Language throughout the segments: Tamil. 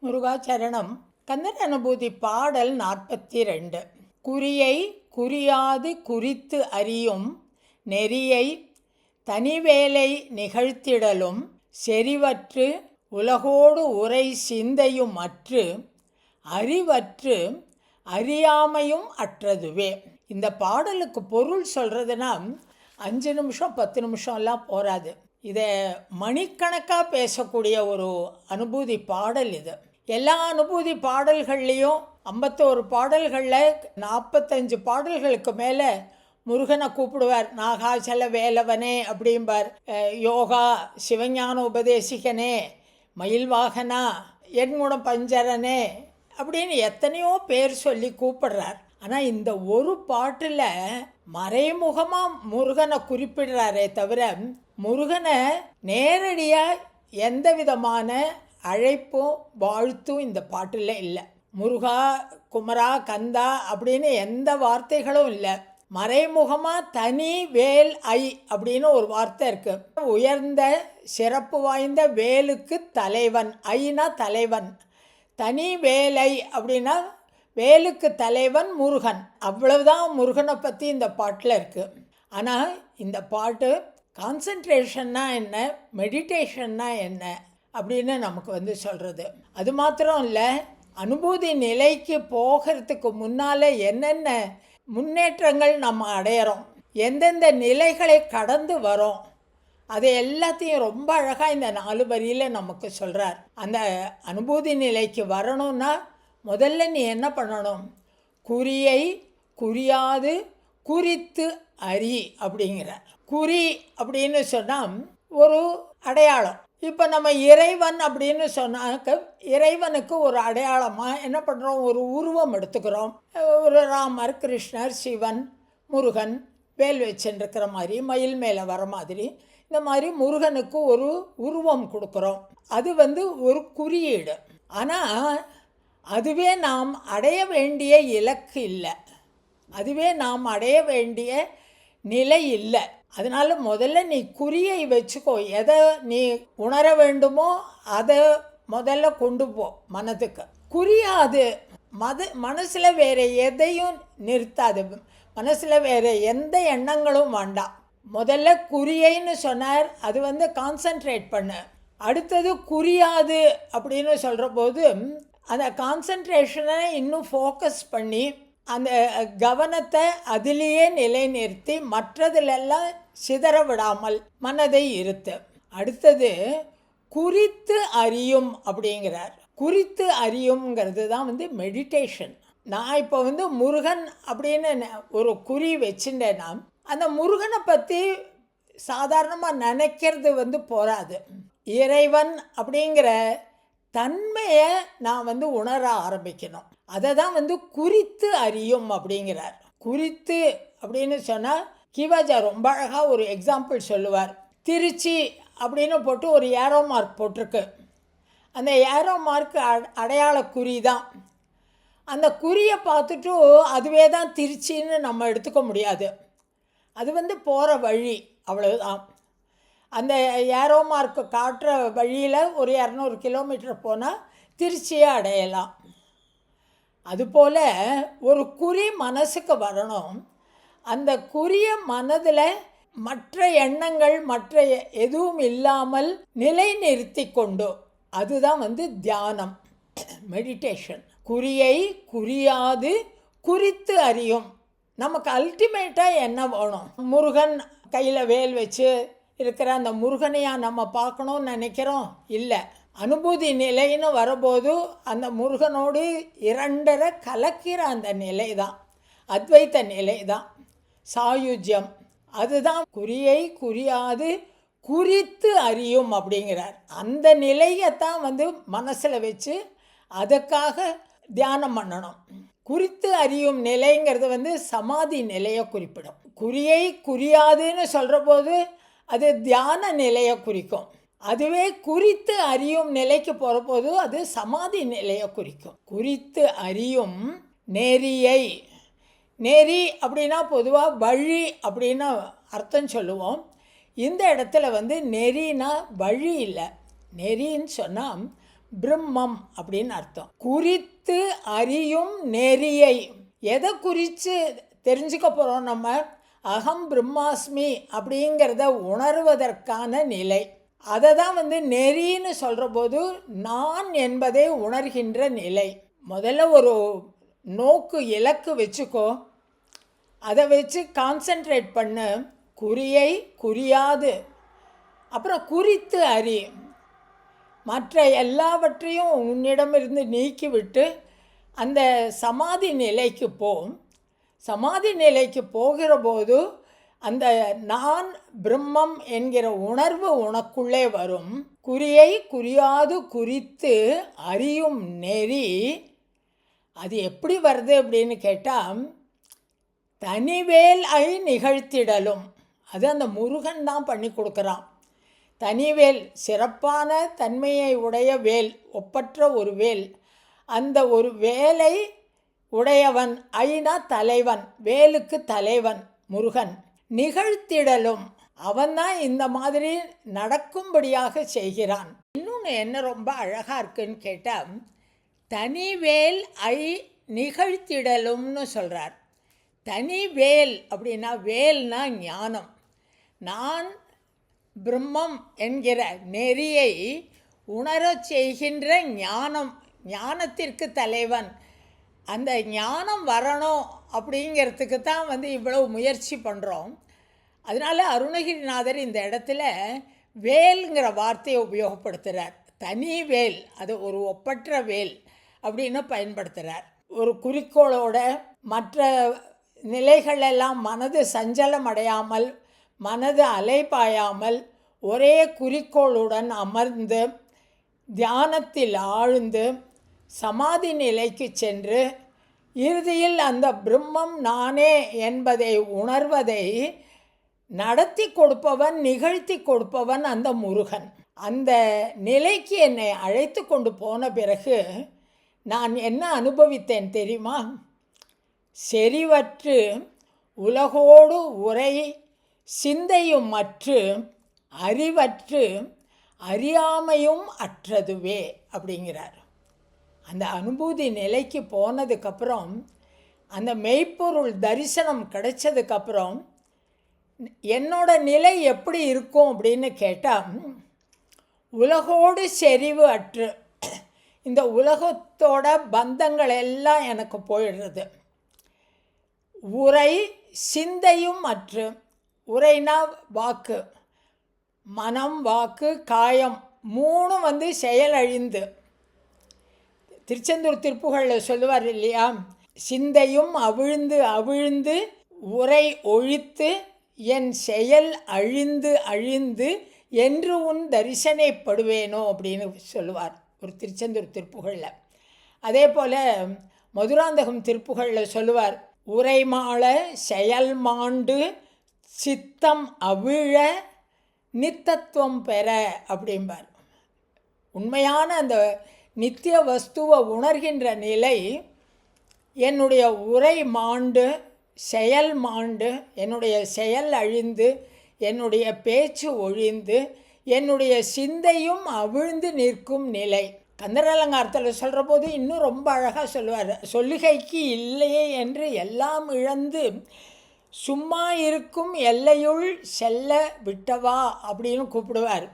முருகாச்சரணம். கந்தர் அனுபூதி பாடல் 42. குறியை குறியாது குறித்து அறியும் நெறியை தனிவேலை நிகழ்த்திடலும் செறிவற்று உலகோடு உரை சிந்தையும் அற்று அறிவற்று அறியாமையும் அற்றதுவே. இந்த பாடலுக்கு பொருள் சொல்கிறதுனா 5 நிமிஷம் 10 நிமிஷம்லாம் போகாது. இதை மணிக்கணக்காக பேசக்கூடிய ஒரு அனுபூதி பாடல் இது. எல்லா அனுபூதி பாடல்கள்லேயும் 51 பாடல்களில் 45 பாடல்களுக்கு மேலே முருகனை கூப்பிடுவார். நாகாச்சல வேலவனே அப்படிம்பார். யோகா சிவஞான உபதேசிகனே, மயில் வாகனா, எண்குணம் பஞ்சரனே அப்படின்னு எத்தனையோ பேர் சொல்லி கூப்பிடுறார். ஆனால் இந்த ஒரு பாட்டில் மறைமுகமாக முருகனை குறிப்பிடுறாரே தவிர முருகனை நேரடியாக எந்த விதமான அழைப்பும் வாழ்த்தும் இந்த பாட்டில் இல்லை. முருகா, குமரா, கந்தா அப்படின்னு எந்த வார்த்தைகளும் இல்லை. மறைமுகமாக தனி வேல் ஐ அப்படின்னு ஒரு வார்த்தை இருக்குது. உயர்ந்த சிறப்பு வாய்ந்த வேலுக்கு தலைவன், ஐனா தலைவன். தனி வேலை அப்படின்னா வேலுக்கு தலைவன் முருகன். அவ்வளவுதான் முருகனை பற்றி இந்த பாட்டில் இருக்குது. ஆனால் இந்த பாட்டு கான்சன்ட்ரேஷன்னா என்ன, மெடிடேஷன்னா என்ன அப்படின்னு நமக்கு சொல்கிறது. அது மாத்திரம் இல்லை, அனுபூதி நிலைக்கு போகிறதுக்கு முன்னால் என்னென்ன முன்னேற்றங்கள் நம்ம அடையிறோம், எந்தெந்த நிலைகளை கடந்து வரோம், அது எல்லாத்தையும் ரொம்ப அழகாக இந்த 4 வரியில் நமக்கு சொல்கிறார். அந்த அனுபூதி நிலைக்கு வரணும்னா முதல்ல நீ என்ன பண்ணணும்? குறியை குறியாது குறித்து அறி அப்படிங்கிறார். குறி அப்படின்னு சொன்னால் ஒரு அடையாளம். இப்போ நம்ம இறைவன் அப்படின்னு சொன்னாக்க இறைவனுக்கு ஒரு அடையாளமாக என்ன பண்ணுறோம்? ஒரு உருவம் எடுத்துக்கிறோம். ஒரு ராமர், கிருஷ்ணர், சிவன், முருகன் வேல் வச்சுருக்கிற மாதிரி, மயில் மேலே வர மாதிரி, இந்த மாதிரி முருகனுக்கு ஒரு உருவம் கொடுக்குறோம். அது ஒரு குறியீடு. ஆனால் அதுவே நாம் அடைய வேண்டிய இலக்கு இல்லை, அதுவே நாம் அடைய வேண்டிய நிலை இல்லை. அதனால் முதல்ல நீ குறியை வச்சுக்கோ. எதை நீ உணர வேண்டுமோ அதை முதல்ல கொண்டு போ மனதுக்கு. குறியாது மனசில் வேறு எதையும் நிறுத்தாது. மனசில் வேறு எந்த எண்ணங்களும் வேண்டாம். முதல்ல குறியைன்னு சொன்னார், அது கான்சன்ட்ரேட் பண்ணு. அடுத்தது குறியாது அப்படின்னு சொல்கிற போது அந்த கான்சன்ட்ரேஷனை இன்னும் ஃபோக்கஸ் பண்ணி அந்த கவனத்தை அதிலேயே நிலைநிறுத்தி மற்றதிலெல்லாம் சிதற விடாமல் மனதை இருத்து. அடுத்தது குறித்து அறியும் அப்படிங்கிறார். குறித்து அறியுங்கிறது தான் மெடிடேஷன். நான் இப்போ முருகன் அப்படின்னு ஒரு குறி வச்சுட்டேன்னா அந்த முருகனை பற்றி சாதாரணமாக நினைக்கிறது போராது. இறைவன் அப்படிங்கிற தன்மையை நான் உணர ஆரம்பிக்கணும். அதை தான் குறித்து அறியும் அப்படிங்கிறார். குறித்து அப்படின்னு சொன்னால் கிவாஜா ரொம்ப அழகாக ஒரு எக்ஸாம்பிள் சொல்லுவார். திருச்சி அப்படின்னு போட்டு ஒரு ஏரோ மார்க் போட்டிருக்கு. அந்த ஏரோ மார்க் அடையாள குறி தான். அந்த குறியை பார்த்துட்டு அதுவே தான் திருச்சின்னு நம்ம எடுத்துக்க முடியாது. அது போகிற வழி, அவ்வளவுதான். அந்த ஏரோ மார்க்கு காட்டுற வழியில் ஒரு 200 கிலோமீட்டர் போனால் திருச்சியை அடையலாம். அதுபோல் ஒரு குறி மனசுக்கு வரணும். அந்த குறிய மனதில் மற்ற எண்ணங்கள் மற்ற எதுவும் இல்லாமல் நிலைநிறுத்தி கொண்டு, அதுதான் தியானம், மெடிடேஷன். குறியை குறியாது குறித்து அறியும். நமக்கு அல்டிமேட்டாக என்ன வேணும்? முருகன் கையில் வேல் வச்சு இருக்கிற அந்த முருகனையாக நம்ம பார்க்கணும்னு நினைக்கிறோம்? இல்லை. அனுபூதி நிலைன்னு வரும்போது அந்த முருகனோடு இரண்டரை கலக்கிற அந்த நிலை தான் அத்வைத்த நிலை தான், சாயுஜ்யம். அதுதான் குறியை குறியாது குறித்து அறியும் அப்படிங்கிறார். அந்த நிலையைத்தான் மனசில் வச்சு அதுக்காக தியானம் பண்ணணும். குறித்து அறியும் நிலைங்கிறது சமாதி நிலையை குறிப்பிடும். குறியை குறியாதுன்னு சொல்கிற போது அது தியான நிலையை குறிக்கும். அதுவே குறித்து அறியும் நிலைக்கு போகிற போது அது சமாதி நிலையை குறிக்கும். குறித்து அறியும் நெறியை, நெறி அப்படின்னா பொதுவாக வழி அப்படின்னு அர்த்தம் சொல்லுவோம். இந்த இடத்துல நெறினா வழி இல்லை. நெறின்னு சொன்னால் பிரம்மம் அப்படின்னு அர்த்தம். குறித்து அறியும் நெறியை, எதை குறித்து தெரிஞ்சுக்க போகிறோம் நம்ம? அகம் பிரம்மாஸ்மி அப்படிங்கிறத உணர்வதற்கான நிலை. அதை தான் நெறின்னு சொல்கிற போது நான் என்பதை உணர்கின்ற நிலை. முதல்ல ஒரு நோக்கு இலக்கு வச்சுக்கோ, அதை வச்சு கான்சென்ட்ரேட் பண்ணு. குறியை குறியாது, அப்புறம் குறித்து அறி. மற்ற எல்லாவற்றையும் உன்னிடமிருந்து நீக்கிவிட்டு அந்த சமாதி நிலைக்கு போ. சமாதி நிலைக்கு போகிற போது அந்த நான் பிரம்மம் என்கிற உணர்வு உனக்குள்ளே வரும். குறியை குறியாது குறித்து அறியும் நெறி அது எப்படி வருது அப்படின்னு கேட்டால், தனிவேல் ஐ நிகழ்த்திடலும். அது அந்த முருகன் தான் பண்ணி கொடுக்குறான். தனிவேல், சிறப்பான தன்மையை உடைய வேல், ஒப்பற்ற ஒரு வேல். அந்த ஒரு வேலை உடையவன், ஐனா தலைவன், வேலுக்கு தலைவன் முருகன். நிகழ்த்திடலும், அவன்தான் இந்த மாதிரி நடக்கும்படியாக செய்கிறான். இன்னொன்று என்ன ரொம்ப அழகாக இருக்குன்னு கேட்டால், தனிவேல் ஐ நிகழ்த்திடலும்னு சொல்கிறார். தனிவேல் அப்படின்னா, வேல்னா ஞானம். நான் பிரம்மம் என்கிற நெறியை உணரச் செய்கின்ற ஞானம், ஞானத்திற்கு தலைவன். அந்த ஞானம் வரணும் அப்படிங்கிறதுக்கு தான் இவ்வளவு முயற்சி பண்ணுறோம். அதனால் அருணகிரிநாதர் இந்த இடத்துல வேல்ங்கிற வார்த்தையை உபயோகப்படுத்துகிறார். தனி வேல், அது ஒரு ஒப்பற்ற வேல் அப்படின்னு பயன்படுத்துகிறார். ஒரு குறிக்கோளோட மற்ற நிலைகளெல்லாம் மனது சஞ்சலம் அடையாமல், மனது அலைபாயாமல், ஒரே குறிக்கோளுடன் அமர்ந்து தியானத்தில் ஆழ்ந்து சமாதி நிலைக்கு சென்று இறுதியில் அந்த பிரம்மம் நானே என்பதை உணர்வதை நடத்தி கொடுப்பவன், நிகழ்த்தி கொடுப்பவன் அந்த முருகன். அந்த நிலைக்கு என்னை அழைத்து கொண்டு போன பிறகு நான் என்ன அனுபவித்தேன் தெரியுமா? செறிவற்று உலகோடு உரை சிந்தையும் மற்று அறிவற்று அறியாமையும் அற்றதுவே அப்படிங்கிறார். அந்த அனுபூதி நிலைக்கு போனதுக்கப்புறம், அந்த மெய்ப்பொருள் தரிசனம் கிடைச்சதுக்கப்புறம் என்னோட நிலை எப்படி இருக்கும் அப்படின்னு கேட்டால், உலகோடு செறிவு அற்று, இந்த உலகத்தோட பந்தங்கள் எல்லாம் எனக்கு போயிடுறது. உரை சிந்தையும் அற்று, உரைனா வாக்கு, மனம் வாக்கு காயம் மூணும் செயலழிந்து. திருச்செந்தூர் திருப்புகழில் சொல்லுவார் இல்லையா, சிந்தையும் அவிழ்ந்து அவிழ்ந்து உரை ஒழித்து என் செயல் அழிந்து அழிந்து என்று உன் தரிசனைப்படுவேனோ அப்படின்னு சொல்லுவார் ஒரு திருச்செந்தூர் திருப்புகழில். அதே போல் மதுராந்தகம் திருப்புகழில் சொல்லுவார், உரைமாள செயல் மாண்டு சித்தம் அவிழ நித்தத்துவம் பெற அப்படிம்பார். உண்மையான அந்த நித்திய வஸ்துவை உணர்கின்ற நிலை, என்னுடைய உரை மாண்டு செயல் மாண்டு, என்னுடைய செயல் அழிந்து, என்னுடைய பேச்சு ஒழிந்து, என்னுடைய சிந்தையும் அவிழ்ந்து நிற்கும் நிலை. கந்தர் அலங்காரத்தில் சொல்கிற போது இன்னும் ரொம்ப அழகாக சொல்லுவார். சொல்லுகைக்கு இல்லையே என்று எல்லாம் இழந்து சும்மா இருக்கும் எல்லையுள் செல்ல விட்டவா அப்படின்னு கூப்பிடுவார்.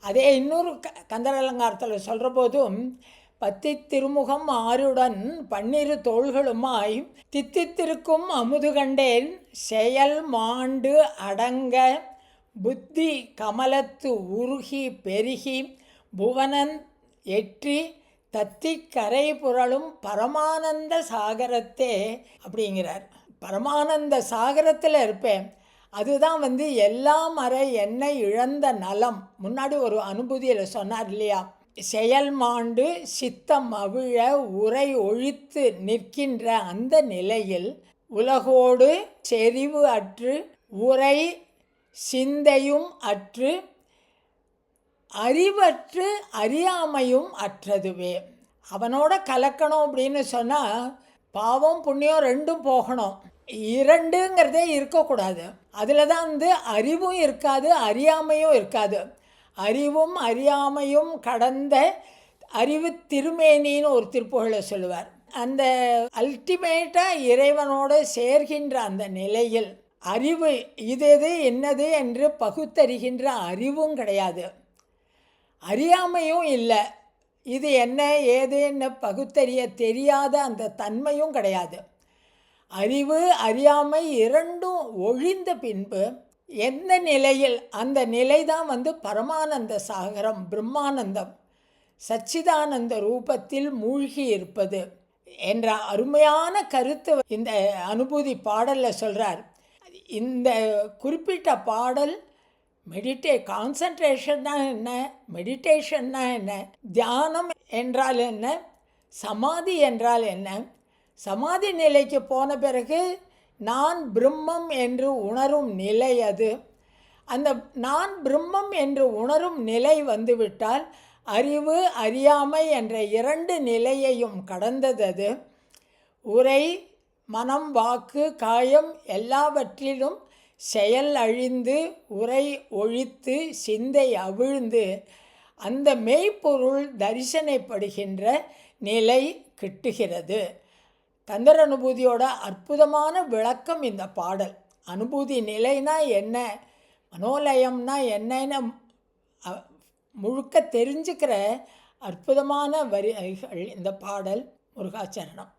அதே இன்னொரு கந்தர் அலங்காரத்தில் சொல்கிற போதும், பத்தி திருமுகம் ஆறுடன் பன்னிரு தோள்களுமாய் தித்தித்திருக்கும் அமுது கண்டேன் செயல் மாண்டு அடங்க புத்தி கமலத்து உருகி பெருகி புவனன் எற்றி தத்தி கரை புரளும் பரமானந்த சாகரத்தே அப்படிங்கிறார். பரமானந்த சாகரத்தில் இருப்பேன். அதுதான் எல்லாம் அற என்னை இழந்த நலம். முன்னாடி ஒரு அனுபூதியில் சொன்னார் இல்லையா, செயல் மாண்டு சித்தம் அவிழ உரை ஒழித்து நிற்கின்ற அந்த நிலையில் உலகோடு செறிவு அற்று உரை சிந்தையும் அற்று அறிவற்று அறியாமையும் அற்றதுவே. அவனோட கலக்கணும் அப்படின்னு சொன்னால் பாவம் புண்ணியம் ரெண்டும் போகணும். இரண்டுங்கிறதே இருக்கக்கூடாது. அதில் தான் அறிவும் இருக்காது, அறியாமையும் இருக்காது. அறிவும் அறியாமையும் கடந்த அறிவு திருமேனின்னு ஒரு திருப்புகழை சொல்லுவார். அந்த அல்டிமேட்டாக இறைவனோடு சேர்கின்ற அந்த நிலையில் அறிவு இது எது என்னது என்று பகுத்தறிகின்ற அறிவும் கிடையாது, அறியாமையும் இல்லை. இது என்ன ஏதுன்னு பகுத்தறிய தெரியாத அந்த தன்மையும் கிடையாது. அறிவு அறியாமை இரண்டும் ஒழிந்த பின்பு எந்த நிலையில், அந்த நிலை தான் பரமானந்த சாகரம், பிரம்மானந்தம், சச்சிதானந்த ரூபத்தில் மூழ்கி இருப்பது என்ற அருமையான கருத்து இந்த அனுபூதி பாடலில் சொல்கிறார். இந்த குறிப்பிட்ட பாடல் கான்சன்ட்ரேஷன்னா என்ன, மெடிடேஷன்னா என்ன, தியானம் என்றால் என்ன, சமாதி என்றால் என்ன, சமாதி நிலைக்கு போன பிறகு நான் பிரம்மம் என்று உணரும் நிலை அது. அந்த நான் பிரம்மம் என்று உணரும் நிலை வந்துவிட்டால் அறிவு அறியாமை என்ற இரண்டு நிலையையும் கடந்தது அது. உரை மனம் வாக்கு காயம் எல்லாவற்றிலும் செயல் அழிந்து உரை ஒழித்து சிந்தை அவிழ்ந்து அந்த மெய்ப்பொருள் தரிசனைப்படுகின்ற நிலை கிட்டுகிறது. கந்தர் அனுபூதியோட அற்புதமான விளக்கம் இந்த பாடல். அனுபூதி நிலைனா என்ன, மனோலயம்னா என்னன்னு முழுக்க தெரிஞ்சுக்கிற அற்புதமான வரிகள் இந்த பாடல். முருகாச்சரணம்.